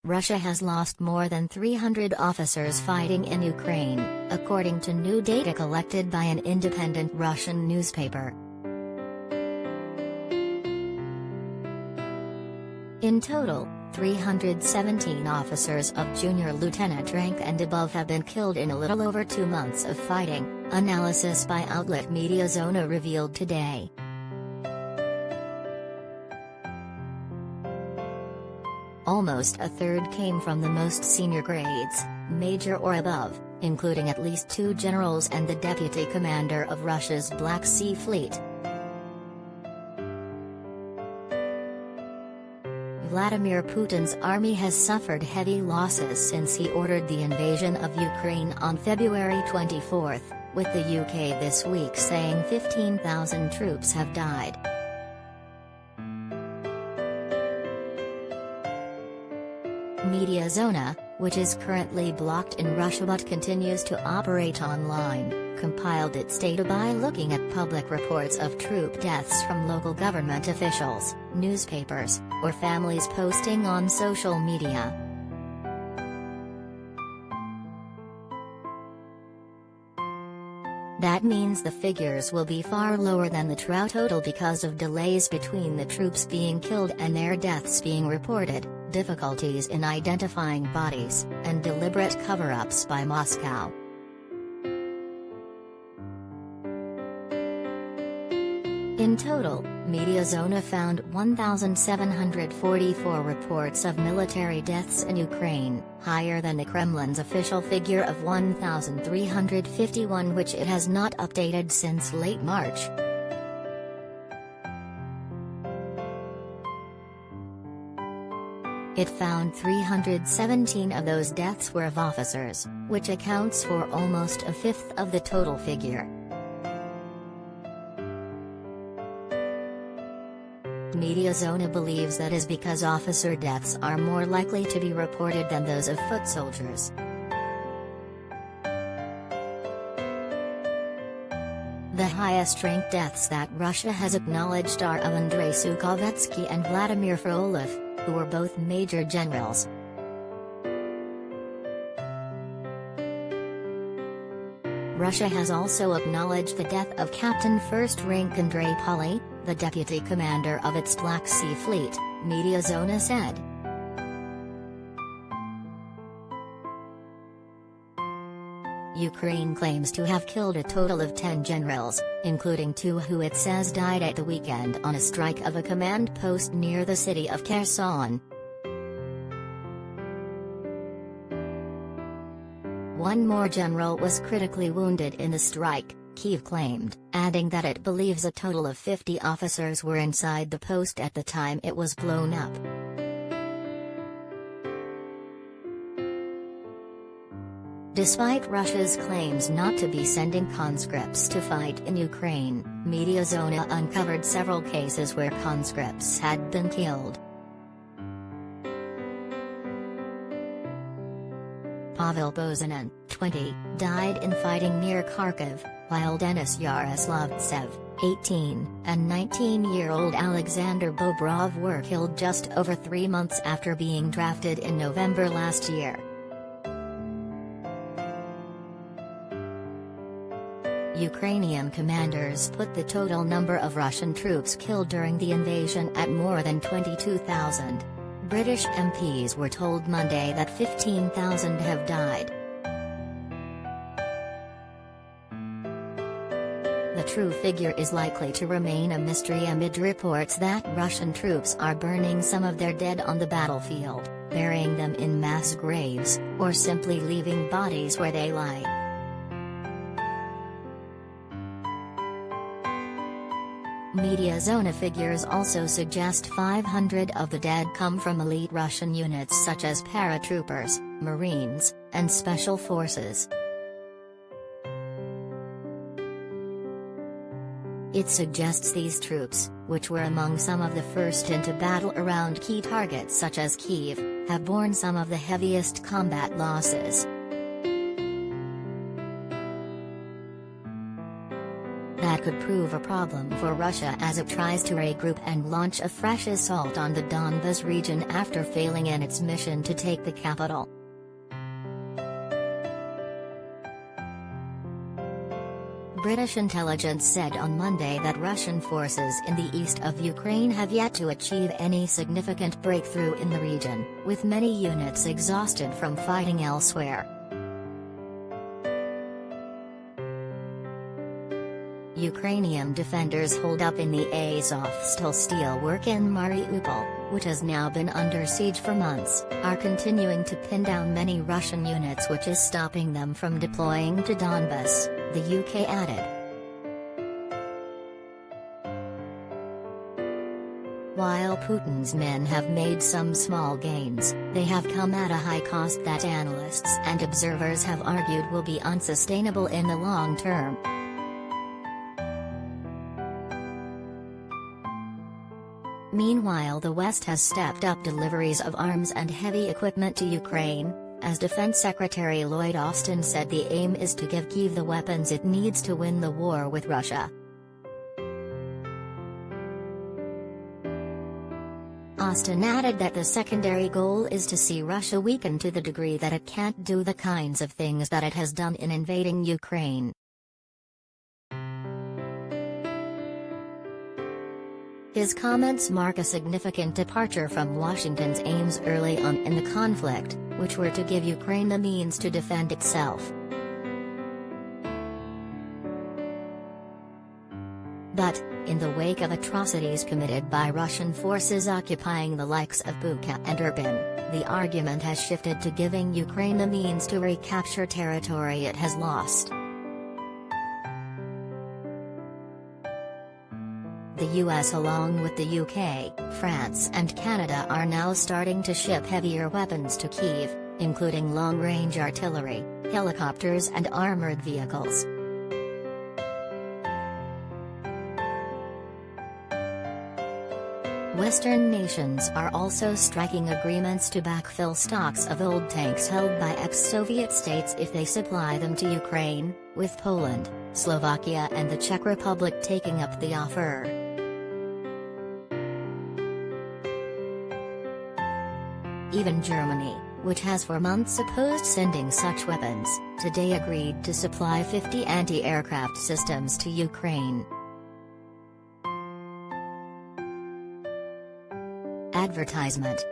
Russia has lost more than 300 officers fighting in Ukraine, according to new data collected by an independent Russian newspaper. In total, 317 officers of junior lieutenant rank and above have been killed in a little over 2 months of fighting, analysis by outlet MediaZona revealed today. Almost a third came from the most senior grades, major or above, including at least 2 generals and the deputy commander of Russia's Black Sea Fleet. Vladimir Putin's army has suffered heavy losses since he ordered the invasion of Ukraine on February 24, with the UK this week saying 15,000 troops have died. MediaZona, which is currently blocked in Russia but continues to operate online, compiled its data by looking at public reports of troop deaths from local government officials, newspapers, or families posting on social media. That means the figures will be far lower than the true total because of delays between the troops being killed and their deaths being reported, difficulties in identifying bodies, and deliberate cover-ups by Moscow. In total, MediaZona found 1,744 reports of military deaths in Ukraine, higher than the Kremlin's official figure of 1,351, which it has not updated since late March. It found 317 of those deaths were of officers, which accounts for almost a fifth of the total figure. MediaZona believes that is because officer deaths are more likely to be reported than those of foot soldiers. The highest-ranked deaths that Russia has acknowledged are of Andrei Sukhovetsky and Vladimir Frolov, who were both major generals. Russia has also acknowledged the death of Captain First Rank Andrei Poly, the deputy commander of its Black Sea Fleet, MediaZona said. Ukraine claims to have killed a total of 10 generals, including 2 who it says died at the weekend on a strike of a command post near the city of Kherson. One more general was critically wounded in the strike, Kyiv claimed, adding that it believes a total of 50 officers were inside the post at the time it was blown up. Despite Russia's claims not to be sending conscripts to fight in Ukraine, MediaZona uncovered several cases where conscripts had been killed. Pavel Bozanin, 20, died in fighting near Kharkiv, while Denis Yaroslavtsev, 18, and 19-year-old Alexander Bobrov were killed just over 3 months after being drafted in November last year. Ukrainian commanders put the total number of Russian troops killed during the invasion at more than 22,000. British MPs were told Monday that 15,000 have died. The true figure is likely to remain a mystery amid reports that Russian troops are burning some of their dead on the battlefield, burying them in mass graves, or simply leaving bodies where they lie. MediaZona figures also suggest 500 of the dead come from elite Russian units such as paratroopers, Marines, and Special Forces. It suggests these troops, which were among some of the first into battle around key targets such as Kyiv, have borne some of the heaviest combat losses. That could prove a problem for Russia as it tries to regroup and launch a fresh assault on the Donbas region after failing in its mission to take the capital. British intelligence said on Monday that Russian forces in the east of Ukraine have yet to achieve any significant breakthrough in the region, with many units exhausted from fighting elsewhere. Ukrainian defenders holed up in the Azovstal steelwork in Mariupol, which has now been under siege for months, are continuing to pin down many Russian units, which is stopping them from deploying to Donbas, the UK added. While Putin's men have made some small gains, they have come at a high cost that analysts and observers have argued will be unsustainable in the long term. Meanwhile, the West has stepped up deliveries of arms and heavy equipment to Ukraine, as Defense Secretary Lloyd Austin said the aim is to give Kyiv the weapons it needs to win the war with Russia. Austin added that the secondary goal is to see Russia weaken to the degree that it can't do the kinds of things that it has done in invading Ukraine. His comments mark a significant departure from Washington's aims early on in the conflict, which were to give Ukraine the means to defend itself. But, in the wake of atrocities committed by Russian forces occupying the likes of Bucha and Irpin, the argument has shifted to giving Ukraine the means to recapture territory it has lost. The US along with the UK, France and Canada are now starting to ship heavier weapons to Kyiv, including long-range artillery, helicopters and armored vehicles. Western nations are also striking agreements to backfill stocks of old tanks held by ex-Soviet states if they supply them to Ukraine, with Poland, Slovakia and the Czech Republic taking up the offer. Even Germany, which has for months opposed sending such weapons, today agreed to supply 50 anti-aircraft systems to Ukraine. Advertisement.